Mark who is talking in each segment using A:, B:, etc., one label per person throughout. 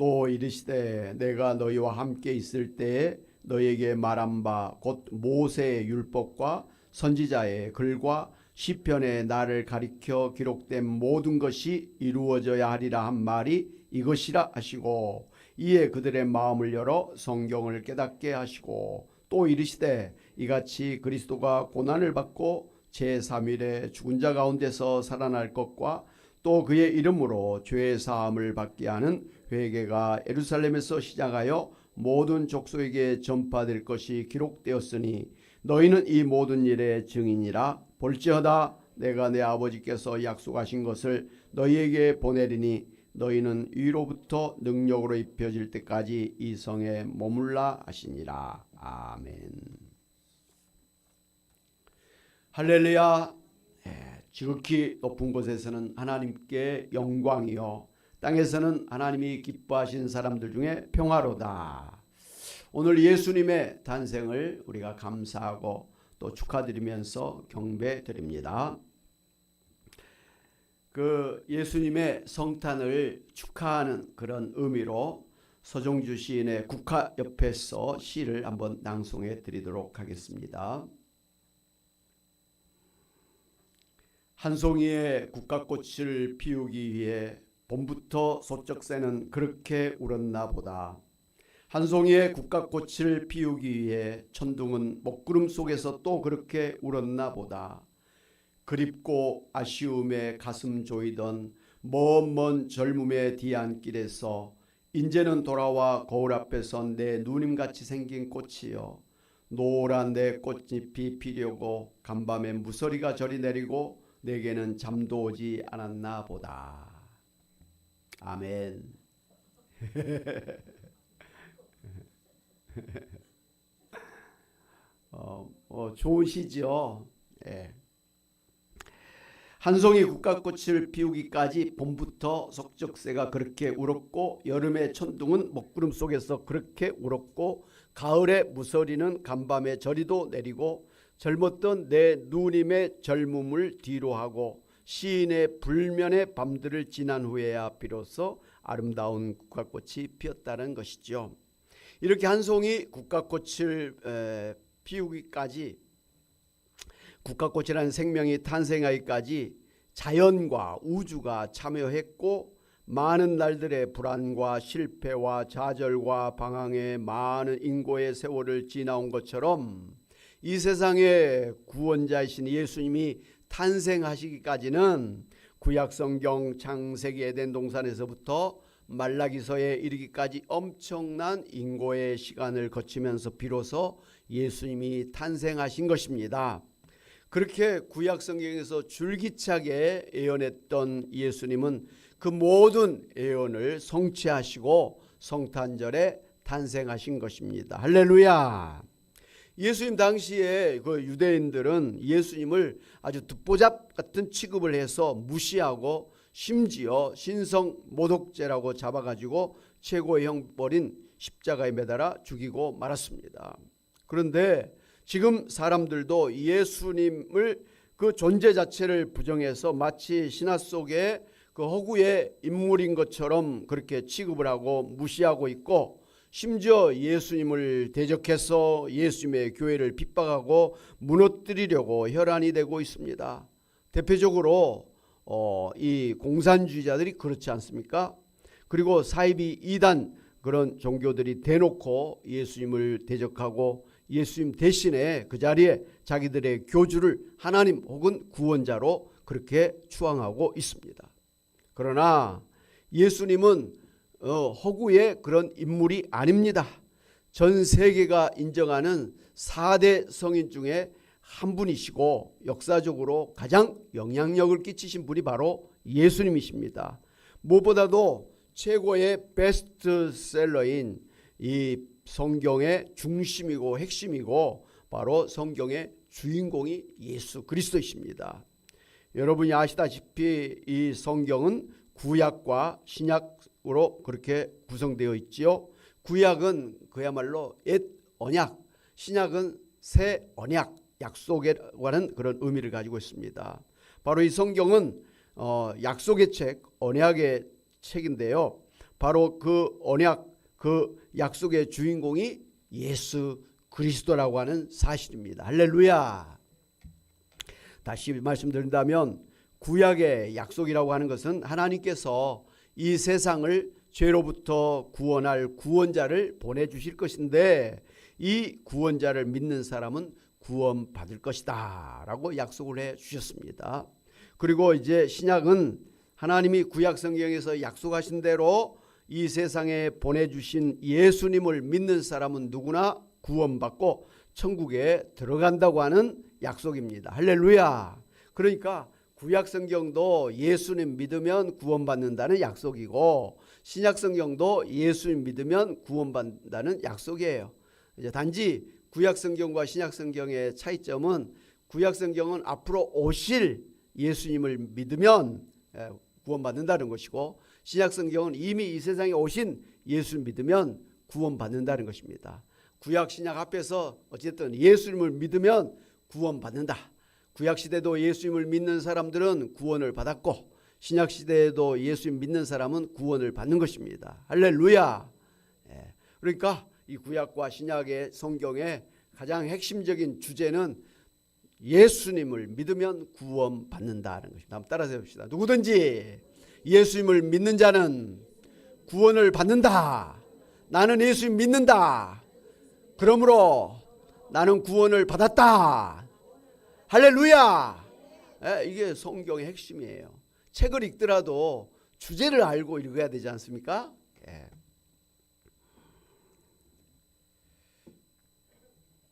A: 또 이르시되 내가 너희와 함께 있을 때에 너희에게 말한 바 곧 모세의 율법과 선지자의 글과 시편에 나를 가리켜 기록된 모든 것이 이루어져야 하리라 한 말이 이것이라 하시고, 이에 그들의 마음을 열어 성경을 깨닫게 하시고, 또 이르시되 이같이 그리스도가 고난을 받고 제3일에 죽은 자 가운데서 살아날 것과 또 그의 이름으로 죄 사함을 받게 하는 회개가 예루살렘에서 시작하여 모든 족속에게 전파될 것이 기록되었으니 너희는 이 모든 일의 증인이라. 볼지어다 내가 내 아버지께서 약속하신 것을 너희에게 보내리니 너희는 위로부터 능력으로 입혀질 때까지 이 성에 머물라 하시니라. 아멘. 할렐루야. 지극히 높은 곳에서는 하나님께 영광이요, 땅에서는 하나님이 기뻐하신 사람들 중에 평화로다. 오늘 예수님의 탄생을 우리가 감사하고 또 축하드리면서 경배드립니다. 그 예수님의 성탄을 축하하는 그런 의미로 서정주 시인의 국화 옆에서 시를 한번 낭송해 드리도록 하겠습니다. 한 송이의 국화꽃을 피우기 위해 봄부터 소쩍새는 그렇게 울었나 보다. 한 송이의 국화꽃을 피우기 위해 천둥은 먹구름 속에서 또 그렇게 울었나 보다. 그립고 아쉬움에 가슴 조이던 먼 젊음의 뒤안길에서 인제는 돌아와 거울 앞에 선 내 누님같이 생긴 꽃이여, 노란 내 꽃잎이 피려고 간밤에 무서리가 저리 내리고 내게는 잠도 오지 않았나 보다. 아멘. 좋은 시죠. 예. 한 송이 국화꽃을 피우기까지 봄부터 석적새가 그렇게 울었고, 여름의 천둥은 먹구름 속에서 그렇게 울었고, 가을의 무서리는 간밤에 저리도 내리고, 젊었던 내 누님의 젊음을 뒤로하고 시인의 불면의 밤들을 지난 후에야 비로소 아름다운 국화꽃이 피었다는 것이죠. 이렇게 한 송이 국화꽃을 피우기까지, 국화꽃이라는 생명이 탄생하기까지 자연과 우주가 참여했고, 많은 날들의 불안과 실패와 좌절과 방황의 많은 인고의 세월을 지나온 것처럼 이 세상의 구원자이신 예수님이 탄생하시기까지는 구약성경 창세기 에덴 동산에서부터 말라기서에 이르기까지 엄청난 인고의 시간을 거치면서 비로소 예수님이 탄생하신 것입니다. 그렇게 구약성경에서 줄기차게 예언했던 예수님은 그 모든 예언을 성취하시고 성탄절에 탄생하신 것입니다. 할렐루야. 예수님 당시에 그 유대인들은 예수님을 아주 듣보잡 같은 취급을 해서 무시하고, 심지어 신성 모독죄라고 잡아가지고 최고의 형벌인 십자가에 매달아 죽이고 말았습니다. 그런데 지금 사람들도 예수님을 그 존재 자체를 부정해서 마치 신화 속의 그 허구의 인물인 것처럼 그렇게 취급을 하고 무시하고 있고, 심지어 예수님을 대적해서 예수님의 교회를 핍박하고 무너뜨리려고 혈안이 되고 있습니다. 대표적으로 이 공산주의자들이 그렇지 않습니까? 그리고 사이비 이단 그런 종교들이 대놓고 예수님을 대적하고 예수님 대신에 그 자리에 자기들의 교주를 하나님 혹은 구원자로 그렇게 추앙하고 있습니다. 그러나 예수님은 허구의 그런 인물이 아닙니다. 전 세계가 인정하는 4대 성인 중에 한 분이시고, 역사적으로 가장 영향력을 끼치신 분이 바로 예수님이십니다. 무엇보다도 최고의 베스트셀러인 이 성경의 중심이고 핵심이고 바로 성경의 주인공이 예수 그리스도이십니다. 여러분이 아시다시피 이 성경은 구약과 신약으로 그렇게 구성되어 있지요. 구약은 그야말로 옛 언약, 신약은 새 언약, 약속에 관한 그런 의미를 가지고 있습니다. 바로 이 성경은 약속의 책, 언약의 책인데요. 바로 그 언약, 그 약속의 주인공이 예수 그리스도라고 하는 사실입니다. 할렐루야. 다시 말씀드린다면 구약의 약속이라고 하는 것은 하나님께서 이 세상을 죄로부터 구원할 구원자를 보내주실 것인데 이 구원자를 믿는 사람은 구원받을 것이다 라고 약속을 해 주셨습니다. 그리고 이제 신약은 하나님이 구약 성경에서 약속하신 대로 이 세상에 보내주신 예수님을 믿는 사람은 누구나 구원받고 천국에 들어간다고 하는 약속입니다. 할렐루야. 그러니까 구약 성경도 예수님 믿으면 구원받는다는 약속이고 신약 성경도 예수님 믿으면 구원받는다는 약속이에요. 이제 단지 구약 성경과 신약 성경의 차이점은 구약 성경은 앞으로 오실 예수님을 믿으면 구원받는다는 것이고 신약 성경은 이미 이 세상에 오신 예수를 믿으면 구원받는다는 것입니다. 구약 신약 앞에서 어쨌든 예수님을 믿으면 구원받는다. 구약 시대도 예수님을 믿는 사람들은 구원을 받았고 신약 시대에도 예수님 믿는 사람은 구원을 받는 것입니다. 할렐루야. 그러니까 이 구약과 신약의 성경의 가장 핵심적인 주제는 예수님을 믿으면 구원받는다는 것입니다. 한번 따라서 해봅시다. 누구든지 예수님을 믿는 자는 구원을 받는다. 나는 예수님 믿는다. 그러므로 나는 구원을 받았다. 할렐루야. 이게 성경의 핵심이에요. 책을 읽더라도 주제를 알고 읽어야 되지 않습니까?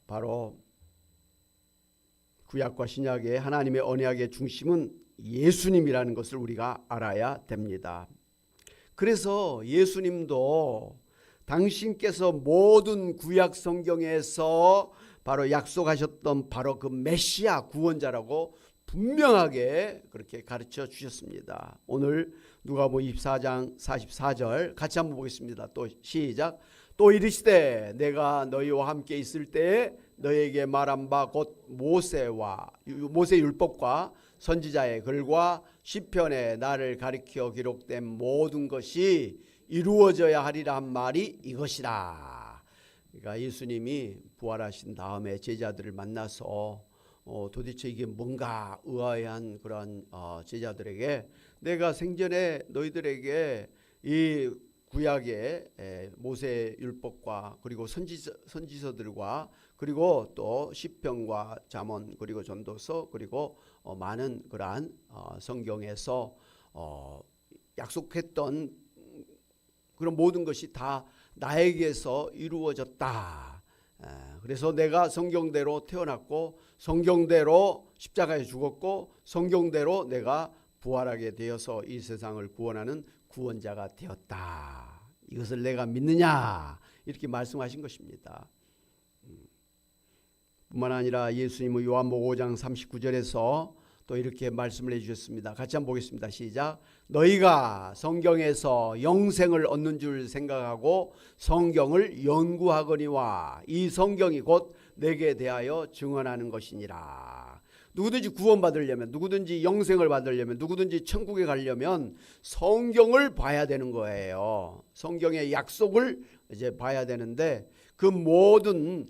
A: 바로 구약과 신약의 하나님의 언약의 중심은 예수님이라는 것을 우리가 알아야 됩니다. 그래서 예수님도 당신께서 모든 구약 성경에서 바로 약속하셨던 바로 그 메시아 구원자라고 분명하게 그렇게 가르쳐 주셨습니다. 오늘 누가복음 24장 44절 같이 한번 보겠습니다. 또 시작. 또 이르시되 내가 너희와 함께 있을 때에 너희에게 말한 바 곧 모세 율법과 선지자의 글과 시편에 나를 가리켜 기록된 모든 것이 이루어져야 하리라 한 말이 이것이라. 그러니까 예수님이 부활하신 다음에 제자들을 만나서 도대체 이게 뭔가 의아해한 그런 제자들에게 내가 생전에 너희들에게 이 구약의 모세 율법과 그리고 선지서들과 그리고 또 시편과 잠언 그리고 전도서 그리고 많은 그러한 성경에서 약속했던 그런 모든 것이 다 나에게서 이루어졌다. 그래서 내가 성경대로 태어났고 성경대로 십자가에 죽었고 성경대로 내가 부활하게 되어서 이 세상을 구원하는 구원자가 되었다. 이것을 내가 믿느냐 이렇게 말씀하신 것입니다. 뿐만 아니라 예수님은 요한복음 5장 39절에서 또 이렇게 말씀을 해주셨습니다. 같이 한번 보겠습니다. 시작. 너희가 성경에서 영생을 얻는 줄 생각하고 성경을 연구하거니와 이 성경이 곧 내게 대하여 증언하는 것이니라. 누구든지 구원받으려면 누구든지 영생을 받으려면 누구든지 천국에 가려면 성경을 봐야 되는 거예요. 성경의 약속을 이제 봐야 되는데 그 모든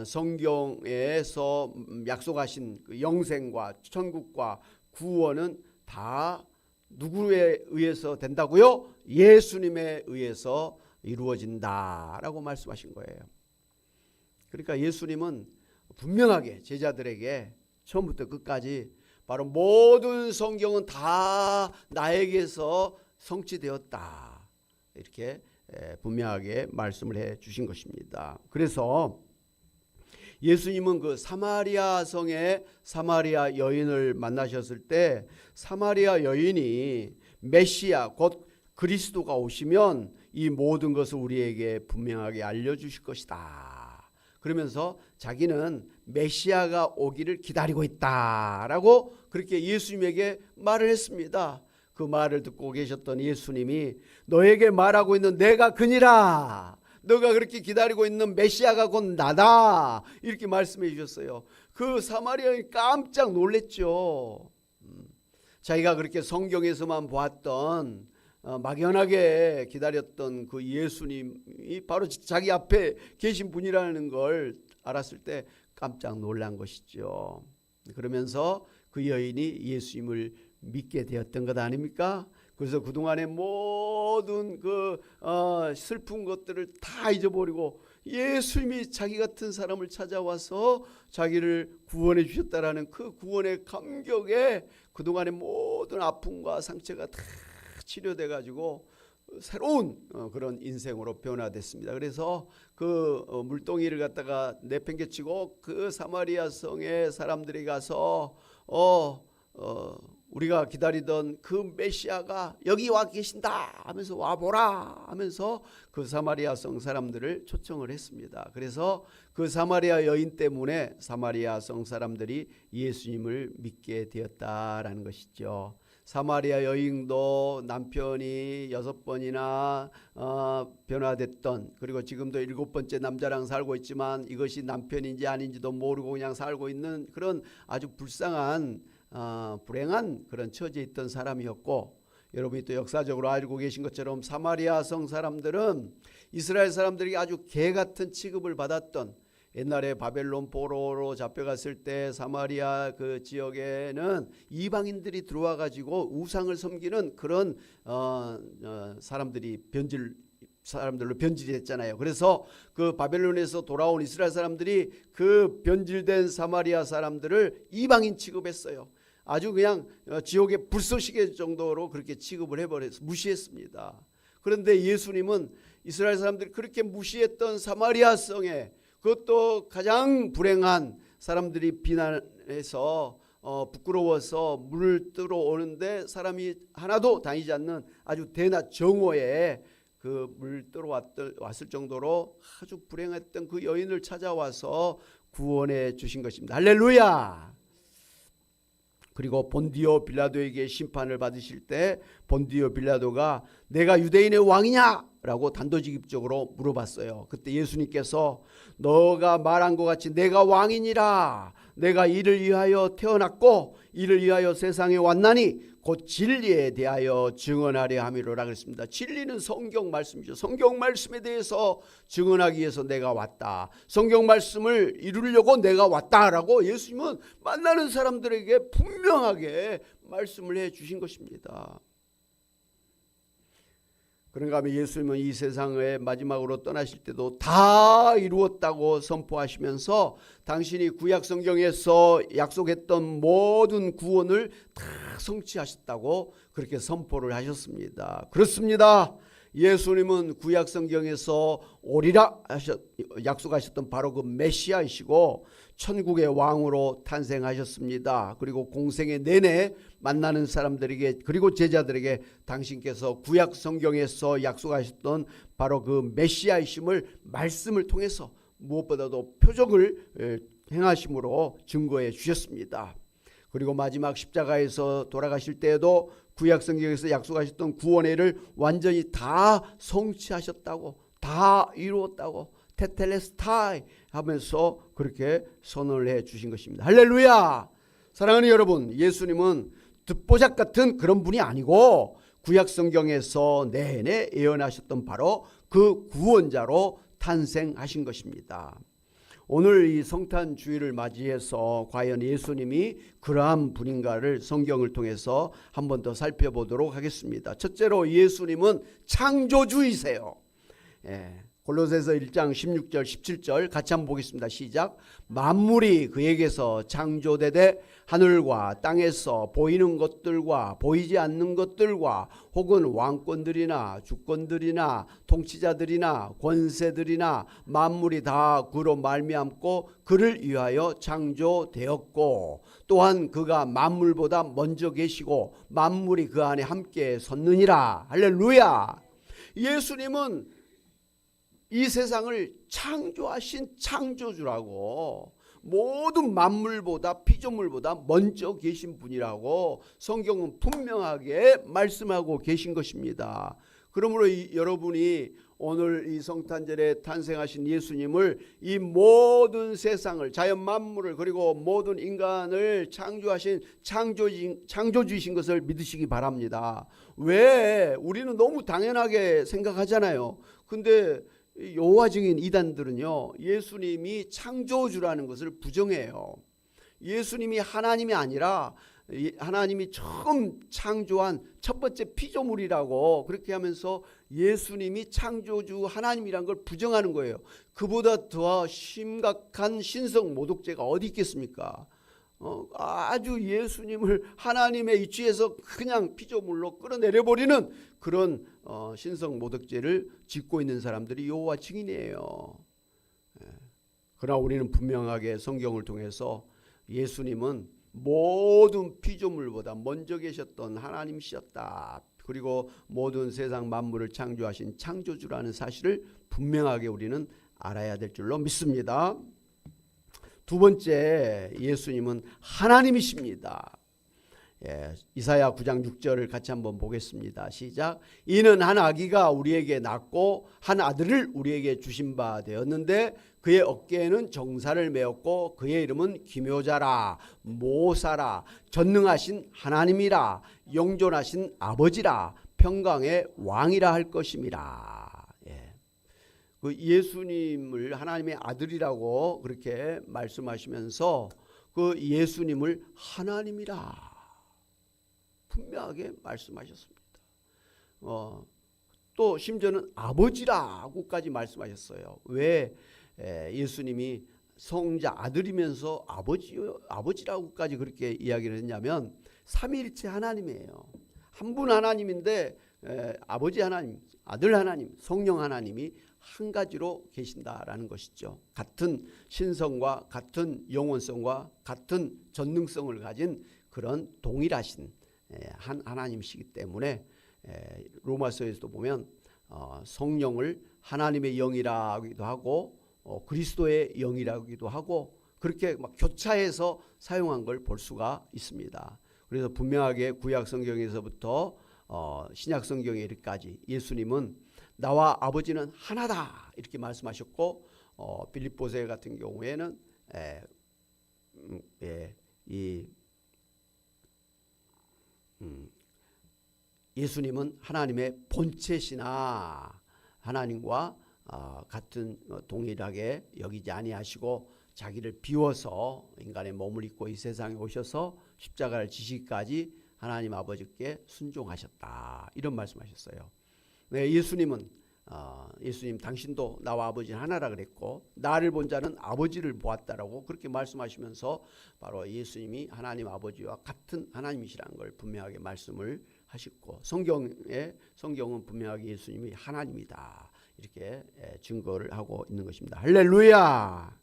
A: 성경에서 약속하신 그 영생과 천국과 구원은 다 누구에 의해서 된다고요? 예수님에 의해서 이루어진다라고 말씀하신 거예요. 그러니까 예수님은 분명하게 제자들에게 처음부터 끝까지 바로 모든 성경은 다 나에게서 성취되었다 이렇게 분명하게 말씀을 해 주신 것입니다. 그래서 예수님은 그 사마리아 성의 사마리아 여인을 만나셨을 때 사마리아 여인이 메시아 곧 그리스도가 오시면 이 모든 것을 우리에게 분명하게 알려주실 것이다. 그러면서 자기는 메시아가 오기를 기다리고 있다라고 그렇게 예수님에게 말을 했습니다. 그 말을 듣고 계셨던 예수님이 너에게 말하고 있는 내가 그니라. 너가 그렇게 기다리고 있는 메시아가 곧 나다 이렇게 말씀해 주셨어요. 그 사마리아인이 깜짝 놀랐죠. 자기가 그렇게 성경에서만 보았던 막연하게 기다렸던 그 예수님이 바로 자기 앞에 계신 분이라는 걸 알았을 때 깜짝 놀란 것이죠. 그러면서 그 여인이 예수님을 믿게 되었던 것 아닙니까? 그래서 그동안의 모든 그 슬픈 것들을 다 잊어버리고 예수님이 자기 같은 사람을 찾아와서 자기를 구원해 주셨다라는 그 구원의 감격에 그동안의 모든 아픔과 상처가 다 치료돼 가지고 새로운 그런 인생으로 변화됐습니다. 그래서 그 물동이를 갖다가 내팽개치고 그 사마리아 성의 사람들이 가서 우리가 기다리던 그 메시아가 여기 와 계신다 하면서 와보라 하면서 그 사마리아 성 사람들을 초청을 했습니다. 그래서 그 사마리아 여인 때문에 사마리아 성 사람들이 예수님을 믿게 되었다라는 것이죠. 사마리아 여인도 남편이 6번이나 변화됐던, 그리고 지금도 7번째 남자랑 살고 있지만 이것이 남편인지 아닌지도 모르고 그냥 살고 있는 그런 아주 불쌍한 불행한 그런 처지에 있던 사람이었고, 여러분이 또 역사적으로 알고 계신 것처럼 사마리아 성 사람들은 이스라엘 사람들이 아주 개 같은 취급을 받았던, 옛날에 바벨론 포로로 잡혀갔을 때 사마리아 그 지역에는 이방인들이 들어와 가지고 우상을 섬기는 그런 사람들로 변질이 됐잖아요. 그래서 그 바벨론에서 돌아온 이스라엘 사람들이 그 변질된 사마리아 사람들을 이방인 취급했어요. 아주 그냥 지옥의 불쏘시개 정도로 그렇게 취급을 해버려서 무시했습니다. 그런데 예수님은 이스라엘 사람들이 그렇게 무시했던 사마리아 성에, 그것도 가장 불행한 사람들이 비난해서 부끄러워서 물을 뜨러 오는데 사람이 하나도 다니지 않는 아주 대낮 정오에 그 물 뜨러 왔을 정도로 아주 불행했던 그 여인을 찾아와서 구원해 주신 것입니다. 할렐루야. 그리고 본디오 빌라도에게 심판을 받으실 때 본디오 빌라도가 내가 유대인의 왕이냐? 라고 단도직입적으로 물어봤어요. 그때 예수님께서 너가 말한 것 같이 내가 왕이니라. 내가 이를 위하여 태어났고 이를 위하여 세상에 왔나니 곧 진리에 대하여 증언하려 함이로라 그랬습니다. 진리는 성경 말씀이죠. 성경 말씀에 대해서 증언하기 위해서 내가 왔다. 성경 말씀을 이루려고 내가 왔다라고 예수님은 만나는 사람들에게 분명하게 말씀을 해 주신 것입니다. 그런가 하면 예수님은 이 세상의 마지막으로 떠나실 때도 다 이루었다고 선포하시면서 당신이 구약 성경에서 약속했던 모든 구원을 다 성취하셨다고 그렇게 선포를 하셨습니다. 그렇습니다. 예수님은 구약 성경에서 오리라 약속하셨던 바로 그 메시아이시고 천국의 왕으로 탄생하셨습니다. 그리고 공생의 내내 만나는 사람들에게, 그리고 제자들에게 당신께서 구약 성경에서 약속하셨던 바로 그 메시아이심을 말씀을 통해서 무엇보다도 표적을 행하심으로 증거해 주셨습니다. 그리고 마지막 십자가에서 돌아가실 때에도 구약 성경에서 약속하셨던 구원의 일을 완전히 다 성취하셨다고, 다 이루었다고 테텔레스타이 하면서 그렇게 선언을 해 주신 것입니다. 할렐루야. 사랑하는 여러분, 예수님은 듣보잡 같은 그런 분이 아니고 구약 성경에서 내내 예언하셨던 바로 그 구원자로 탄생하신 것입니다. 오늘 이 성탄 주일을 맞이해서 과연 예수님이 그러한 분인가를 성경을 통해서 한 번 더 살펴보도록 하겠습니다. 첫째로 예수님은 창조주이세요. 골로새서 1장 16절 17절 같이 한번 보겠습니다. 시작. 만물이 그에게서 창조되되 하늘과 땅에서 보이는 것들과 보이지 않는 것들과 혹은 왕권들이나 주권들이나 통치자들이나 권세들이나 만물이 다 그로 말미암고 그를 위하여 창조되었고 또한 그가 만물보다 먼저 계시고 만물이 그 안에 함께 섰느니라. 할렐루야. 예수님은 이 세상을 창조하신 창조주라고, 모든 만물보다 피조물보다 먼저 계신 분이라고 성경은 분명하게 말씀하고 계신 것입니다. 그러므로 여러분이 오늘 이 성탄절에 탄생하신 예수님을 이 모든 세상을, 자연 만물을, 그리고 모든 인간을 창조하신 창조주이신 것을 믿으시기 바랍니다. 왜? 우리는 너무 당연하게 생각하잖아요. 근데 여호와 증인 이단들은요, 예수님이 창조주라는 것을 부정해요. 예수님이 하나님이 아니라 하나님이 처음 창조한 첫 번째 피조물이라고 그렇게 하면서 예수님이 창조주 하나님이란 걸 부정하는 거예요. 그보다 더 심각한 신성 모독죄가 어디 있겠습니까? 아주 예수님을 하나님의 이치에서 그냥 피조물로 끌어내려버리는 그런 신성 모독죄를 짓고 있는 사람들이 여호와 증인이에요. 그러나 우리는 분명하게 성경을 통해서 예수님은 모든 피조물보다 먼저 계셨던 하나님이셨다. 그리고 모든 세상 만물을 창조하신 창조주라는 사실을 분명하게 우리는 알아야 될 줄로 믿습니다. 두 번째, 예수님은 하나님이십니다. 이사야 9장 6절을 같이 한번 보겠습니다. 시작. 이는 한 아기가 우리에게 낳고 한 아들을 우리에게 주신 바 되었는데 그의 어깨에는 정사를 메었고 그의 이름은 기묘자라, 모사라, 전능하신 하나님이라, 영존하신 아버지라, 평강의 왕이라 할 것임이라. 그 예수님을 하나님의 아들이라고 그렇게 말씀하시면서 그 예수님을 하나님이라 분명하게 말씀하셨습니다. 또 심지어는 아버지라고까지 말씀하셨어요. 왜 예수님이 성자 아들이면서 아버지라고까지 그렇게 이야기를 했냐면 삼위일체 하나님이에요. 한 분 하나님인데 아버지 하나님, 아들 하나님, 성령 하나님이 한 가지로 계신다라는 것이죠. 같은 신성과 같은 영원성과 같은 전능성을 가진 그런 동일하신 한 하나님이시기 때문에 로마서에서도 보면 성령을 하나님의 영이라기도 하고 그리스도의 영이라기도 하고 그렇게 막 교차해서 사용한 걸 볼 수가 있습니다. 그래서 분명하게 구약 성경에서부터 신약 성경에 이르기까지 예수님은 나와 아버지는 하나다 이렇게 말씀하셨고 빌립보서 같은 경우에는 예수님은 하나님의 본체시나 하나님과 같은 동일하게 여기지 아니하시고 자기를 비워서 인간의 몸을 입고 이 세상에 오셔서 십자가를 지시기까지 하나님 아버지께 순종하셨다 이런 말씀하셨어요. 네, 예수님 당신도 나와 아버지는 하나라 그랬고 나를 본 자는 아버지를 보았다라고 그렇게 말씀하시면서 바로 예수님이 하나님 아버지와 같은 하나님이시라는 걸 분명하게 말씀을 하셨고 성경은 분명하게 예수님이 하나님이다 이렇게 증거를 하고 있는 것입니다. 할렐루야.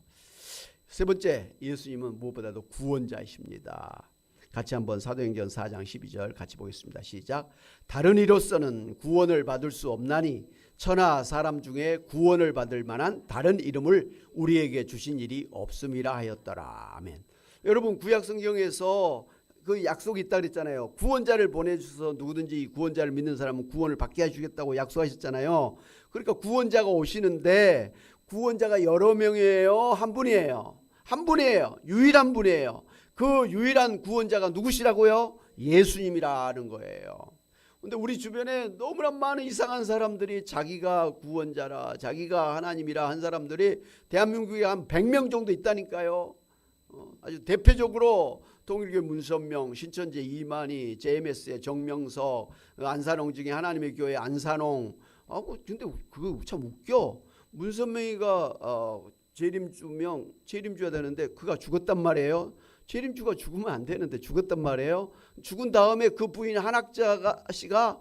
A: 세 번째, 예수님은 무엇보다도 구원자이십니다. 같이 한번 사도행전 4장 12절 같이 보겠습니다. 시작. 다른 이로서는 구원을 받을 수 없나니 천하 사람 중에 구원을 받을 만한 다른 이름을 우리에게 주신 일이 없음이라 하였더라. 아멘. 여러분 구약 성경에서 그 약속이 있다 그랬잖아요. 구원자를 보내주셔서 누구든지 구원자를 믿는 사람은 구원을 받게 해주겠다고 약속하셨잖아요. 그러니까 구원자가 오시는데 구원자가 여러 명이에요? 한 분이에요? 한 분이에요. 유일한 분이에요. 그 유일한 구원자가 누구시라고요? 예수님이라는 거예요. 근데 우리 주변에 너무나 많은 이상한 사람들이 자기가 구원자라 자기가 하나님이라 한 사람들이 대한민국에 한 100명 정도 있다니까요. 아주 대표적으로 통일교회 문선명, 신천지 이만희, JMS의 정명석, 안산홍 중에 하나님의 교회 안산홍. 근데 그거 참 웃겨. 문선명이가 재림주야 되는데 그가 죽었단 말이에요. 재림주가 죽으면 안 되는데 죽었단 말이에요. 죽은 다음에 그 부인 한학자씨가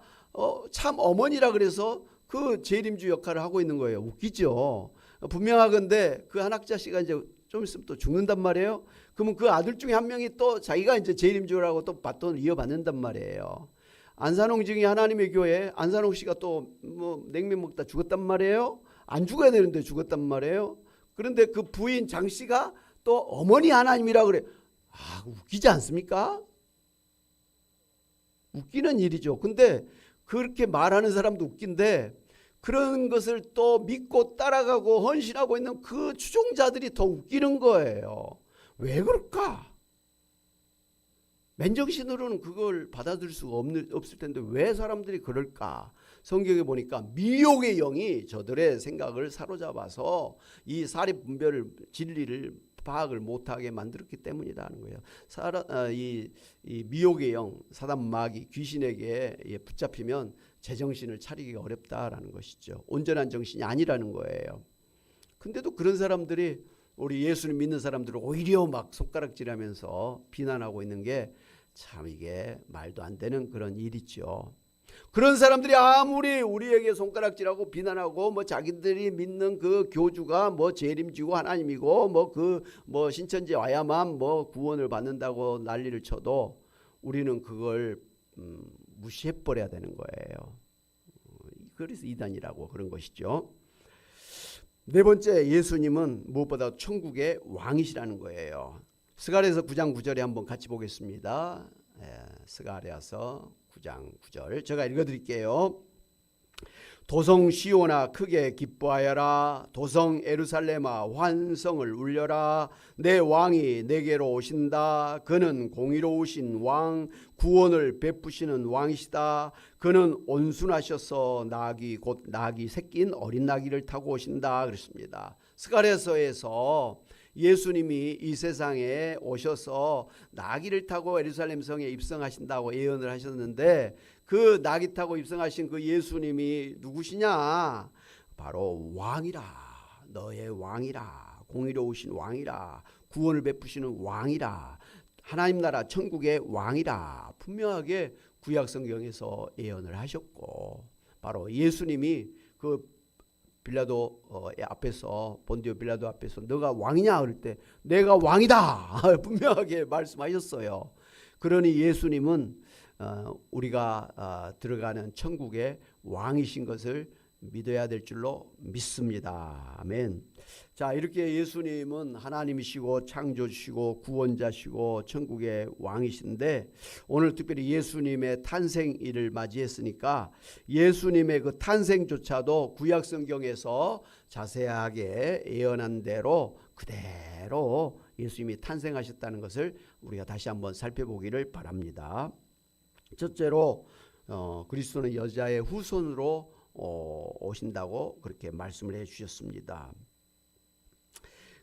A: 참 어머니라 그래서 그 재림주 역할을 하고 있는 거예요. 웃기죠. 분명하건데 그 한학자씨가 이제 좀 있으면 또 죽는단 말이에요. 그러면 그 아들 중에 한 명이 또 자기가 이제 재림주라고 또 바톤을 이어받는단 말이에요. 안산홍 증이 하나님의 교회 안산홍 씨가 또 뭐 냉면 먹다 죽었단 말이에요. 안 죽어야 되는데 죽었단 말이에요. 그런데 그 부인 장 씨가 또 어머니 하나님이라 그래. 웃기지 않습니까? 웃기는 일이죠. 근데 그렇게 말하는 사람도 웃긴데 그런 것을 또 믿고 따라가고 헌신하고 있는 그 추종자들이 더 웃기는 거예요. 왜 그럴까? 맨정신으로는 그걸 받아들일 수가 없을 텐데 왜 사람들이 그럴까? 성경에 보니까 미혹의 영이 저들의 생각을 사로잡아서 이 사립분별을 진리를 파악을 못하게 만들었기 때문이라는 거예요. 이 미혹의 영, 사단 마귀, 귀신에게 붙잡히면 제정신을 차리기가 어렵다라는 것이죠. 온전한 정신이 아니라는 거예요. 근데도 그런 사람들이 우리 예수님 믿는 사람들을 오히려 막 손가락질하면서 비난하고 있는 게 참 이게 말도 안 되는 그런 일이죠. 그런 사람들이 아무리 우리에게 손가락질하고 비난하고 뭐 자기들이 믿는 그 교주가 뭐 재림지고 하나님이고 뭐 신천지에 와야만 뭐 구원을 받는다고 난리를 쳐도 우리는 그걸 무시해 버려야 되는 거예요. 그래서 이단이라고 그런 것이죠. 네 번째, 예수님은 무엇보다 천국의 왕이시라는 거예요. 스가랴서 9장 9절에 한번 같이 보겠습니다. 스가랴서 9장 9절 제가 읽어드릴게요. 도성 시온아 크게 기뻐하여라. 도성 에루살렘아 환성을 울려라. 내 왕이 내게로 오신다. 그는 공의로우신 왕, 구원을 베푸시는 왕이시다. 그는 온순하셔서 나귀 곧 나귀 새낀 어린 나귀를 타고 오신다 그랬습니다. 스가랴서에서 예수님이 이 세상에 오셔서 나귀를 타고 예루살렘 성에 입성하신다고 예언을 하셨는데 그 나귀 타고 입성하신 그 예수님이 누구시냐? 바로 왕이라. 너의 왕이라. 공의로우신 왕이라. 구원을 베푸시는 왕이라. 하나님 나라 천국의 왕이라. 분명하게 구약 성경에서 예언을 하셨고 바로 예수님이 그 빌라도 앞에서 본디오 빌라도 앞에서 너가 왕이냐 그럴 때 내가 왕이다 분명하게 말씀하셨어요. 그러니 예수님은 우리가 들어가는 천국의 왕이신 것을 믿어야 될 줄로 믿습니다. 아멘. 자, 이렇게 예수님은 하나님이시고 창조주시고 구원자시고 천국의 왕이신데 오늘 특별히 예수님의 탄생일을 맞이했으니까 예수님의 그 탄생조차도 구약 성경에서 자세하게 예언한 대로 그대로 예수님이 탄생하셨다는 것을 우리가 다시 한번 살펴보기를 바랍니다. 첫째로 그리스도는 여자의 후손으로 오신다고 그렇게 말씀을 해 주셨습니다.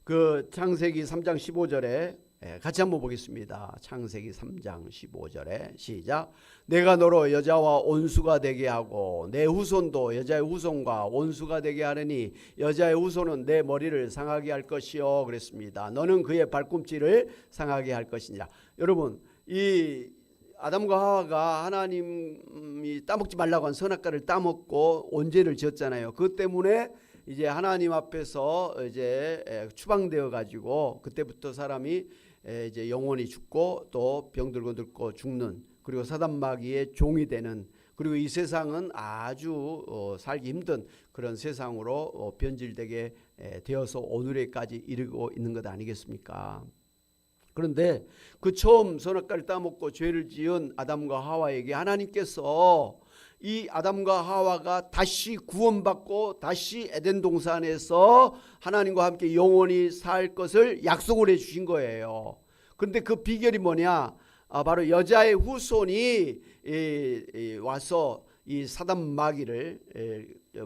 A: 그 창세기 3장 15절에 같이 한번 보겠습니다. 창세기 3장 15절에 시작. 내가 너로 여자와 온수가 되게 하고 내 후손도 여자의 후손과 온수가 되게 하느니 여자의 후손은 내 머리를 상하게 할 것이요 그랬습니다. 너는 그의 발꿈치를 상하게 할 것이니라. 여러분, 이 아담과 하와가 하나님이 따먹지 말라고 한 선악과를 따먹고 온죄를 지었잖아요. 그것 때문에 이제 하나님 앞에서 이제 추방되어 가지고 그때부터 사람이 이제 영원히 죽고 또 병들고 늙고 죽는, 그리고 사단 마귀의 종이 되는, 그리고 이 세상은 아주 살기 힘든 그런 세상으로 변질되게 되어서 오늘에까지 이르고 있는 것 아니겠습니까? 그런데 그 처음 선악과를 따먹고 죄를 지은 아담과 하와에게 하나님께서 이 아담과 하와가 다시 구원받고 다시 에덴 동산에서 하나님과 함께 영원히 살 것을 약속을 해 주신 거예요. 그런데 그 비결이 뭐냐? 바로 여자의 후손이 와서 이 사단 마귀를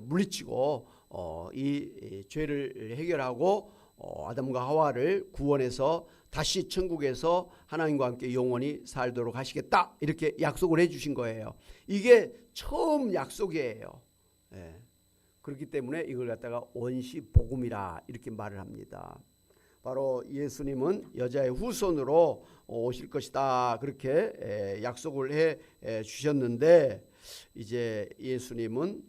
A: 물리치고 이 죄를 해결하고 아담과 하와를 구원해서 다시 천국에서 하나님과 함께 영원히 살도록 하시겠다, 이렇게 약속을 해 주신 거예요. 이게 처음 약속이에요. 그렇기 때문에 이걸 갖다가 원시복음이라 이렇게 말을 합니다. 바로 예수님은 여자의 후손으로 오실 것이다, 그렇게 약속을 해 주셨는데 이제 예수님은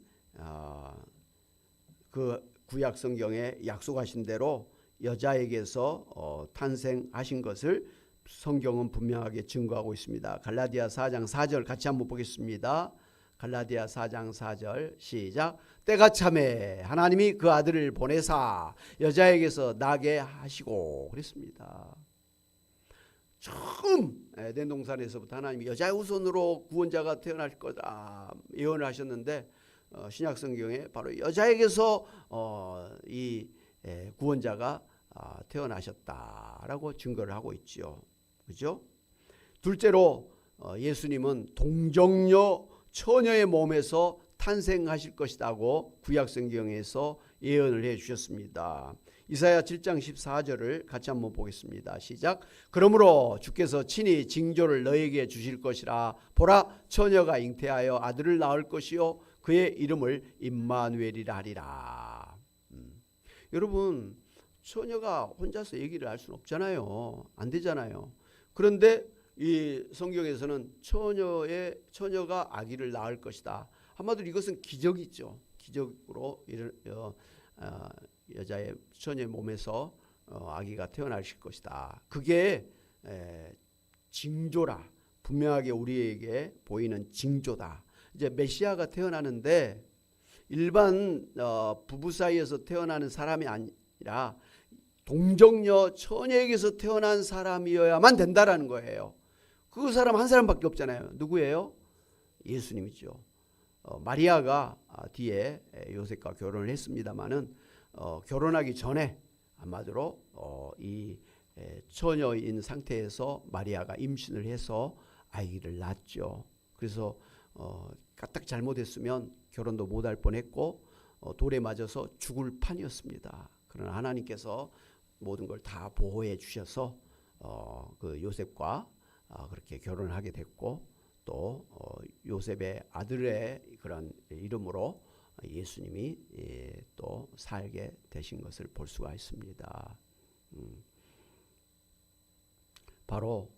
A: 그 구약 성경에 약속하신 대로 여자에게서 탄생하신 것을 성경은 분명하게 증거하고 있습니다. 갈라디아 4장 4절 같이 한번 보겠습니다. 갈라디아 4장 4절 시작. 때가 참에 하나님이 그 아들을 보내사 여자에게서 나게 하시고 그랬습니다. 처음 에덴 동산에서부터 하나님이 여자의 후손으로 구원자가 태어날 거다 예언을 하셨는데 신약 성경에 바로 여자에게서 이 구원자가 태어나셨다라고 증거를 하고 있죠. 그죠? 둘째로 예수님은 동정녀 처녀의 몸에서 탄생하실 것이라고 구약 성경에서 예언을 해 주셨습니다. 이사야 7장 14절을 같이 한번 보겠습니다. 시작. 그러므로 주께서 친히 징조를 너에게 주실 것이라. 보라, 처녀가 잉태하여 아들을 낳을 것이요 그의 이름을 임마누엘이라 하리라. 여러분, 처녀가 혼자서 얘기를 할 수는 없잖아요. 안 되잖아요. 그런데 이 성경에서는 처녀가 아기를 낳을 것이다. 한마디로 이것은 기적이죠. 기적으로 여자의 처녀의 몸에서 아기가 태어나실 것이다. 그게 징조라. 분명하게 우리에게 보이는 징조다. 이제 메시아가 태어나는데 일반 부부 사이에서 태어나는 사람이 아니라 동정녀 처녀에게서 태어난 사람이어야만 된다라는 거예요. 그 사람 한 사람밖에 없잖아요. 누구예요? 예수님이죠. 마리아가 뒤에 요셉과 결혼을 했습니다마는 결혼하기 전에 아마도 이 처녀인 상태에서 마리아가 임신을 해서 아기를 낳았죠. 그래서 까딱 잘못했으면 결혼도 못할 뻔했고 돌에 맞아서 죽을 판이었습니다. 그러나 하나님께서 모든 걸 다 보호해 주셔서 그 요셉과 그렇게 결혼을 하게 됐고 또 요셉의 아들의 그런 이름으로 예수님이 또 살게 되신 것을 볼 수가 있습니다. 바로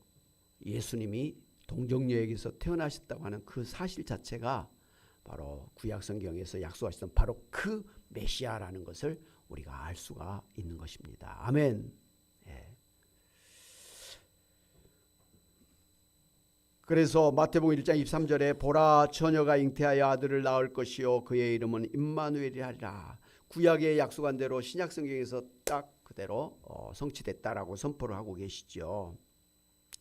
A: 예수님이 동정녀에게서 태어나셨다고 하는 그 사실 자체가 바로 구약 성경에서 약속하셨던 바로 그 메시아라는 것을 우리가 알 수가 있는 것입니다. 아멘. 그래서 마태복음 1장 23절에 보라, 처녀가 잉태하여 아들을 낳을 것이요 그의 이름은 임마누엘이라 하리라. 구약에 약속한 대로 신약 성경에서 딱 그대로 성취됐다라고 선포를 하고 계시죠.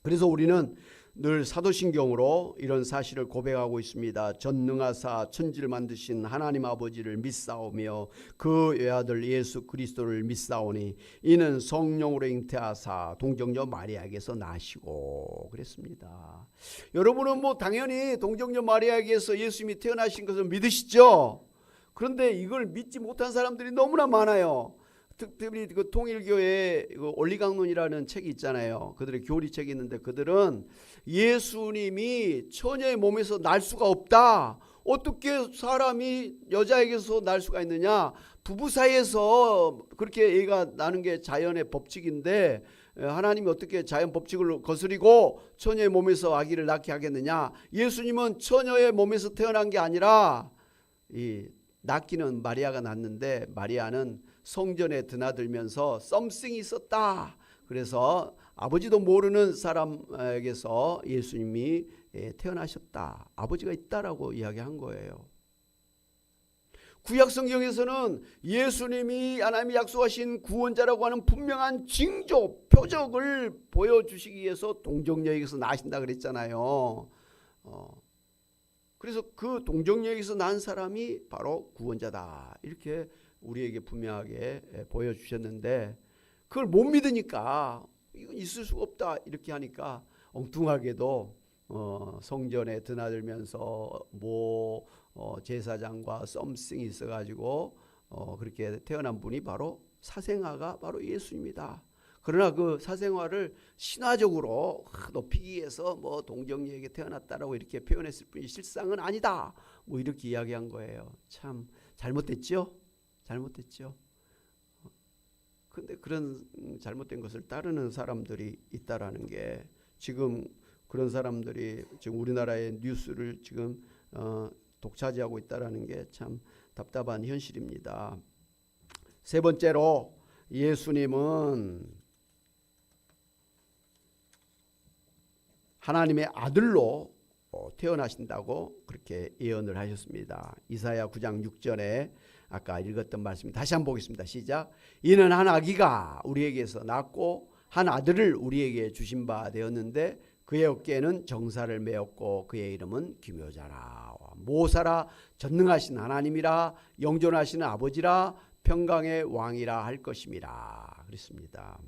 A: 그래서 우리는 늘 사도신경으로 이런 사실을 고백하고 있습니다. 전능하사 천지를 만드신 하나님 아버지를 믿사오며 그 외아들 예수 그리스도를 믿사오니 이는 성령으로 잉태하사 동정녀 마리아에게서 나시고 그랬습니다. 여러분은 뭐 당연히 동정녀 마리아에게서 예수님이 태어나신 것을 믿으시죠? 그런데 이걸 믿지 못한 사람들이 너무나 많아요. 특별히 그 통일교회 그 올리강론이라는 책이 있잖아요. 그들의 교리책이 있는데 그들은 예수님이 처녀의 몸에서 날 수가 없다. 어떻게 사람이 여자에게서 날 수가 있느냐? 부부 사이에서 그렇게 애가 나는 게 자연의 법칙인데 하나님이 어떻게 자연 법칙을 거스리고 처녀의 몸에서 아기를 낳게 하겠느냐? 예수님은 처녀의 몸에서 태어난 게 아니라 이 낳기는 마리아가 낳는데 마리아는 성전에 드나들면서 썸씽이 있었다. 그래서 아버지도 모르는 사람에게서 예수님이 태어나셨다. 아버지가 있다라고 이야기한 거예요. 구약 성경에서는 예수님이 하나님이 약속하신 구원자라고 하는 분명한 징조, 표적을 보여주시기 위해서 동정녀에게서 나신다 그랬잖아요. 그래서 그 동정녀에게서 난 사람이 바로 구원자다. 이렇게 우리에게 분명하게 보여주셨는데 그걸 못 믿으니까 이건 있을 수가 없다 이렇게 하니까 엉뚱하게도 성전에 드나들면서 제사장과 썸씽이 있어가지고 그렇게 태어난 분이 바로 사생아가 바로 예수입니다. 그러나 그 사생아를 신화적으로 높이기 위해서 뭐 동정녀에게 태어났다라고 이렇게 표현했을 뿐이 실상은 아니다. 뭐 이렇게 이야기한 거예요. 참 잘못됐죠? 잘못됐죠. 근데 그런 잘못된 것을 따르는 사람들이 있다라는 게 지금 그런 사람들이 지금 우리나라의 뉴스를 지금 독차지하고 있다라는 게 참 답답한 현실입니다. 세 번째로 예수님은 하나님의 아들로 태어나신다고 그렇게 예언을 하셨습니다. 이사야 9장 6절에 아까 읽었던 말씀 다시 한번 보겠습니다. 시작. 이는 한 아기가 우리에게서 낳고 한 아들을 우리에게 주신 바 되었는데 그의 어깨에는 정사를 메었고 그의 이름은 기묘자라. 모사라. 전능하신 하나님이라. 영존하시는 아버지라. 평강의 왕이라 할 것임이라. 그랬습니다.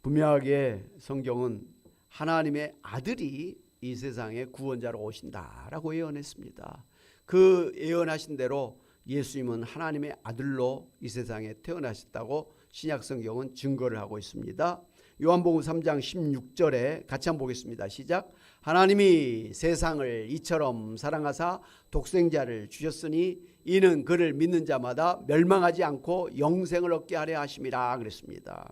A: 분명하게 성경은 하나님의 아들이 이 세상에 구원자로 오신다라고 예언했습니다. 그 예언하신 대로 예수님은 하나님의 아들로 이 세상에 태어나셨다고 신약 성경은 증거를 하고 있습니다. 요한복음 3장 16절에 같이 한번 보겠습니다. 시작. 하나님이 세상을 이처럼 사랑하사 독생자를 주셨으니 이는 그를 믿는 자마다 멸망하지 않고 영생을 얻게 하려 하심이라 그랬습니다.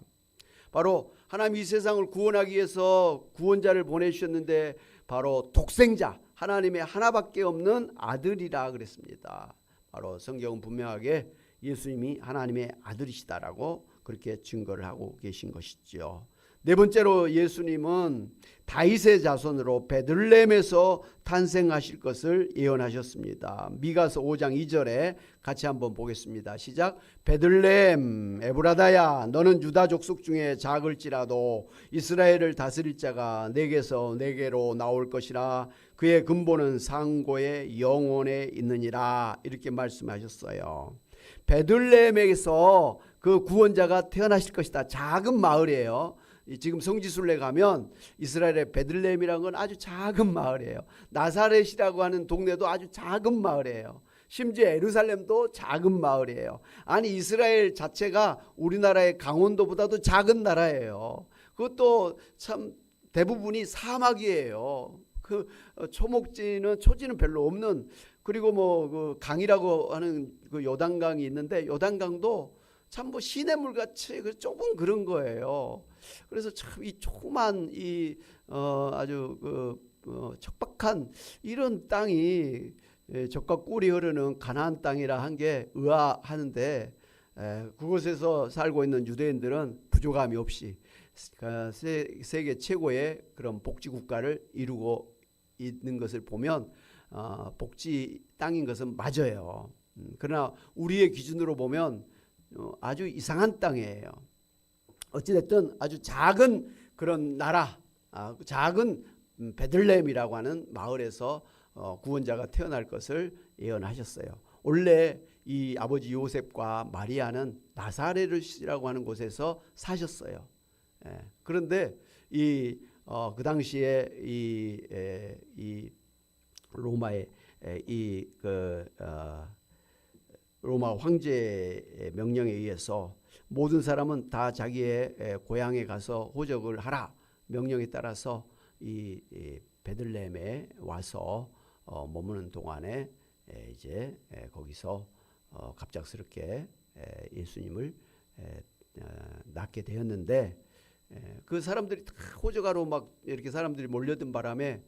A: 바로 하나님이 이 세상을 구원하기 위해서 구원자를 보내주셨는데 바로 독생자, 하나님의 하나밖에 없는 아들이라 그랬습니다. 바로 성경은 분명하게 예수님이 하나님의 아들이시다라고 그렇게 증거를 하고 계신 것이죠. 네 번째로 예수님은 다윗의 자손으로 베들레헴에서 탄생하실 것을 예언하셨습니다. 미가서 5장 2절에 같이 한번 보겠습니다. 시작. 베들레헴 에브라다야 너는 유다 족속 중에 작을지라도 이스라엘을 다스릴 자가 내게서 내게로 나올 것이라 그의 근본은 상고의 영원에 있느니라. 이렇게 말씀하셨어요. 베들레헴에서 그 구원자가 태어나실 것이다. 작은 마을이에요. 지금 성지순례 가면 이스라엘의 베들레헴이라는 건 아주 작은 마을이에요. 나사렛이라고 하는 동네도 아주 작은 마을이에요. 심지어 예루살렘도 작은 마을이에요. 아니 이스라엘 자체가 우리나라의 강원도보다도 작은 나라예요. 그것도 참 대부분이 사막이에요. 그 초지는 별로 없는, 그리고 뭐 그 강이라고 하는 그 요단강이 있는데 요단강도 참 뭐 시냇물 같이 조금 그런 거예요. 그래서 참 이 조그만 이 아주 척박한 이런 땅이 젖과 꿀이 흐르는 가나안 땅이라 한 게 의아하는데 그곳에서 살고 있는 유대인들은 부족함이 없이 세계 최고의 그런 복지 국가를 이루고 있는 것을 보면 복지 땅인 것은 맞아요. 그러나 우리의 기준으로 보면 아주 이상한 땅이에요. 어찌됐든 아주 작은 그런 나라, 작은 베들레헴이라고 하는 마을에서 구원자가 태어날 것을 예언하셨어요. 원래 이 아버지 요셉과 마리아는 나사렛이라고 하는 곳에서 사셨어요. 그런데 그 당시에 이 로마의 로마 황제의 명령에 의해서 모든 사람은 다 자기의 고향에 가서 호적을 하라 명령에 따라서 이 베들레헴에 와서 머무는 동안에 이제 거기서 갑작스럽게 예수님을 낳게 되었는데 그 사람들이 다 호적하러 막 이렇게 사람들이 몰려든 바람에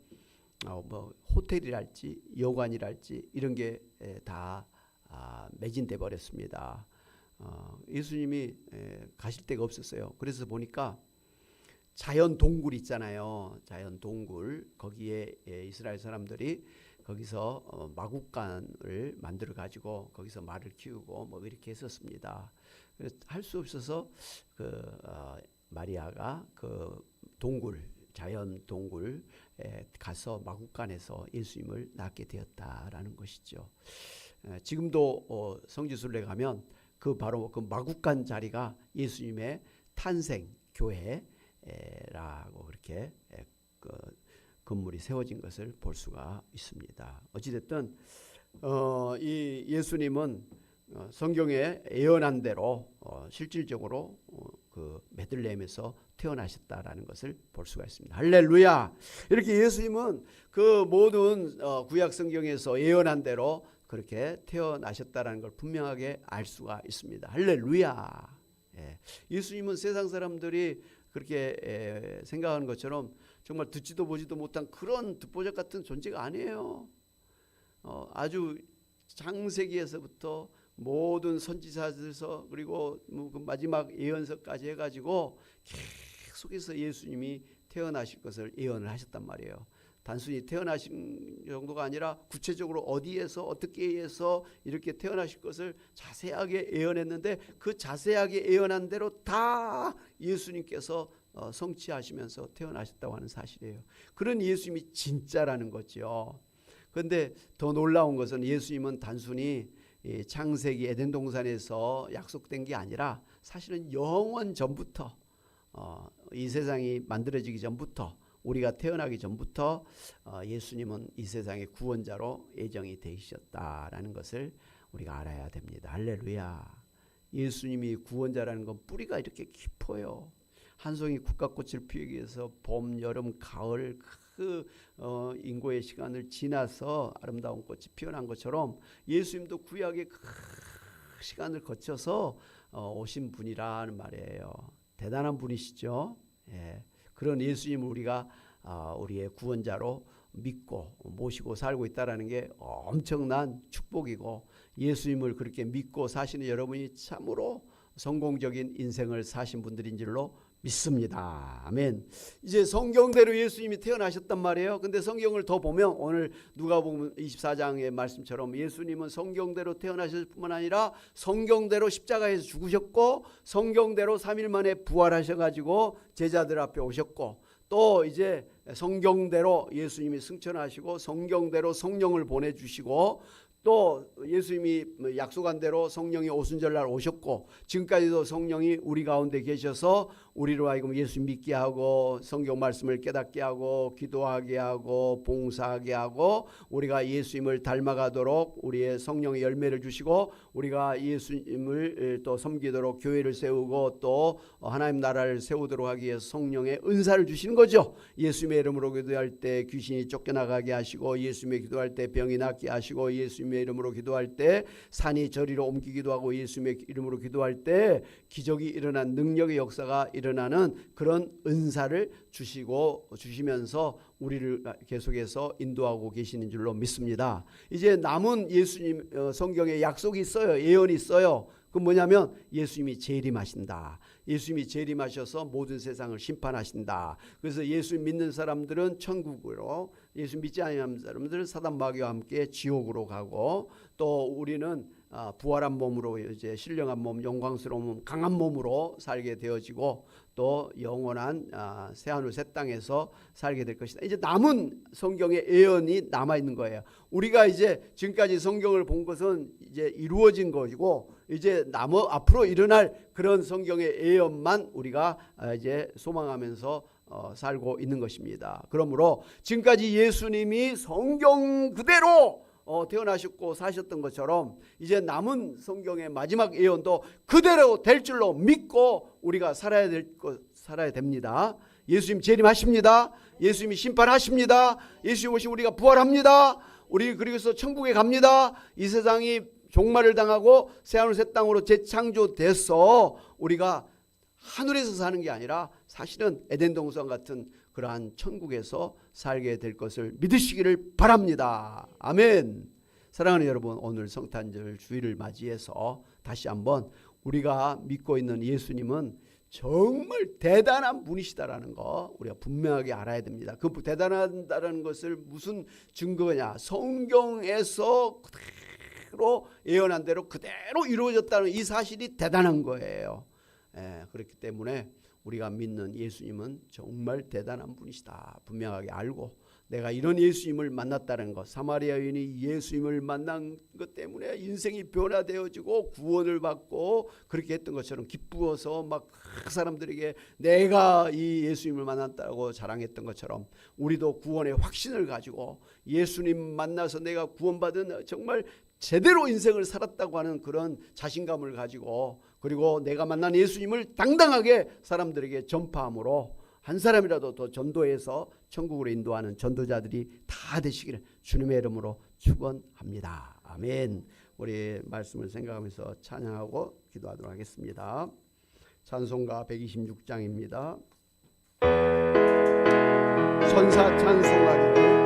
A: 뭐 호텔이랄지 여관이랄지 이런 게 다 매진돼 버렸습니다. 예수님이 가실 데가 없었어요. 그래서 보니까 자연 동굴 있잖아요. 자연 동굴 거기에 이스라엘 사람들이 거기서 마구간을 만들어 가지고 거기서 말을 키우고 뭐 이렇게 했었습니다. 그래서 할 수 없어서 마리아가 그 동굴 자연 동굴에 가서 마구간에서 예수님을 낳게 되었다라는 것이죠. 지금도 성지순례 가면 그 바로 그 마구간 자리가 예수님의 탄생 교회라고 그렇게 그 건물이 세워진 것을 볼 수가 있습니다. 어찌됐든 이 예수님은 성경에 예언한 대로 실질적으로 그 베들레헴에서 태어나셨다라는 것을 볼 수가 있습니다. 할렐루야! 이렇게 예수님은 그 모든 구약 성경에서 예언한 대로 그렇게 태어나셨다라는 걸 분명하게 알 수가 있습니다. 할렐루야! 예수님은 세상 사람들이 그렇게 생각하는 것처럼 정말 듣지도 보지도 못한 그런 듣보잡 같은 존재가 아니에요. 아주 창세기에서부터 모든 선지자들서 그리고 그 마지막 예언서까지 해가지고 계속해서 예수님이 태어나실 것을 예언을 하셨단 말이에요. 단순히 태어나신 정도가 아니라 구체적으로 어디에서 어떻게 해서 이렇게 태어나실 것을 자세하게 예언했는데 그 자세하게 예언한 대로 다 예수님께서 성취하시면서 태어나셨다고 하는 사실이에요. 그런 예수님이 진짜라는 거죠. 그런데 더 놀라운 것은 예수님은 단순히 창세기 에덴 동산에서 약속된 게 아니라 사실은 영원 전부터 이 세상이 만들어지기 전부터 우리가 태어나기 전부터 예수님은 이 세상의 구원자로 예정이 되셨다라는 것을 우리가 알아야 됩니다. 할렐루야. 예수님이 구원자라는 건 뿌리가 이렇게 깊어요. 한 송이 국화꽃을 피우기 위해서 봄, 여름, 가을 그 인고의 시간을 지나서 아름다운 꽃이 피어난 것처럼 예수님도 구약의 그 시간을 거쳐서 오신 분이라는 말이에요. 대단한 분이시죠. 예. 그런 예수님을 우리가 우리의 구원자로 믿고 모시고 살고 있다는 게 엄청난 축복이고, 예수님을 그렇게 믿고 사시는 여러분이 참으로 성공적인 인생을 사신 분들인 줄로 믿습니다. 아멘. 이제 성경대로 예수님이 태어나셨단 말이에요. 근데 성경을 더 보면 오늘 누가복음 24장의 말씀처럼 예수님은 성경대로 태어나셨을 뿐만 아니라 성경대로 십자가에서 죽으셨고 성경대로 3일 만에 부활하셔가지고 제자들 앞에 오셨고, 또 이제 성경대로 예수님이 승천하시고 성경대로 성령을 보내주시고, 또 예수님이 약속한 대로 성령이 오순절날 오셨고, 지금까지도 성령이 우리 가운데 계셔서 우리로 하여금 예수 믿게 하고 성경 말씀을 깨닫게 하고 기도하게 하고 봉사하게 하고 우리가 예수님을 닮아가도록 우리의 성령의 열매를 주시고, 우리가 예수님을 또 섬기도록 교회를 세우고 또 하나님 나라를 세우도록 하기 위해서 성령의 은사를 주시는 거죠. 예수님의 이름으로 기도할 때 귀신이 쫓겨나가게 하시고, 예수님의 기도할 때 병이 낫게 하시고, 예수님의 이름으로 기도할 때 산이 저리로 옮기기도 하고, 예수님의 이름으로 기도할 때 기적이 일어난 능력의 역사가 일어나는 그런 은사를 주시면서 우리를 계속해서 인도하고 계시는 줄로 믿습니다. 이제 남은 예수님 성경에 약속이 있어요. 예언이 있어요. 그 뭐냐면 예수님이 재림하신다. 예수님이 재림하셔서 모든 세상을 심판하신다. 그래서 예수 믿는 사람들은 천국으로, 예수 믿지 않는 사람들은 사단 마귀와 함께 지옥으로 가고, 또 우리는 부활한 몸으로 이제 신령한 몸, 영광스러운 몸, 강한 몸으로 살게 되어지고 또 영원한 새하늘 새 땅에서 살게 될 것이다. 이제 남은 성경의 예언이 남아 있는 거예요. 우리가 이제 지금까지 성경을 본 것은 이제 이루어진 것이고, 이제 앞으로 일어날 그런 성경의 예언만 우리가 이제 소망하면서 살고 있는 것입니다. 그러므로 지금까지 예수님이 성경 그대로 태어나셨고 사셨던 것처럼 이제 남은 성경의 마지막 예언도 그대로 될 줄로 믿고 우리가 살아야 됩니다. 예수님 재림하십니다. 예수님이 심판하십니다. 예수님 오시면 우리가 부활합니다. 우리 그리고서 천국에 갑니다. 이 세상이 종말을 당하고 새하늘 새 땅으로 재창조돼서 우리가 하늘에서 사는 게 아니라 사실은 에덴 동산 같은 그러한 천국에서 살게 될 것을 믿으시기를 바랍니다. 아멘. 사랑하는 여러분, 오늘 성탄절 주일을 맞이해서 다시 한번 우리가 믿고 있는 예수님은 정말 대단한 분이시다라는 거 우리가 분명하게 알아야 됩니다. 그 대단하다는 것을 무슨 증거냐? 성경에서 그대로 예언한 대로 그대로 이루어졌다는 이 사실이 대단한 거예요. 그렇기 때문에 우리가 믿는 예수님은 정말 대단한 분이시다 분명하게 알고, 내가 이런 예수님을 만났다는 것, 사마리아 여인이 예수님을 만난 것 때문에 인생이 변화되어지고 구원을 받고 그렇게 했던 것처럼 기쁘어서 막 사람들에게 내가 이 예수님을 만났다고 자랑했던 것처럼, 우리도 구원의 확신을 가지고 예수님 만나서 내가 구원받은 정말 제대로 인생을 살았다고 하는 그런 자신감을 가지고, 그리고 내가 만난 예수님을 당당하게 사람들에게 전파함으로 한 사람이라도 더 전도해서 천국으로 인도하는 전도자들이 다 되시기를 주님의 이름으로 축원합니다. 아멘. 우리 말씀을 생각하면서 찬양하고 기도하도록 하겠습니다. 찬송가 126장입니다. 천사 찬송하리니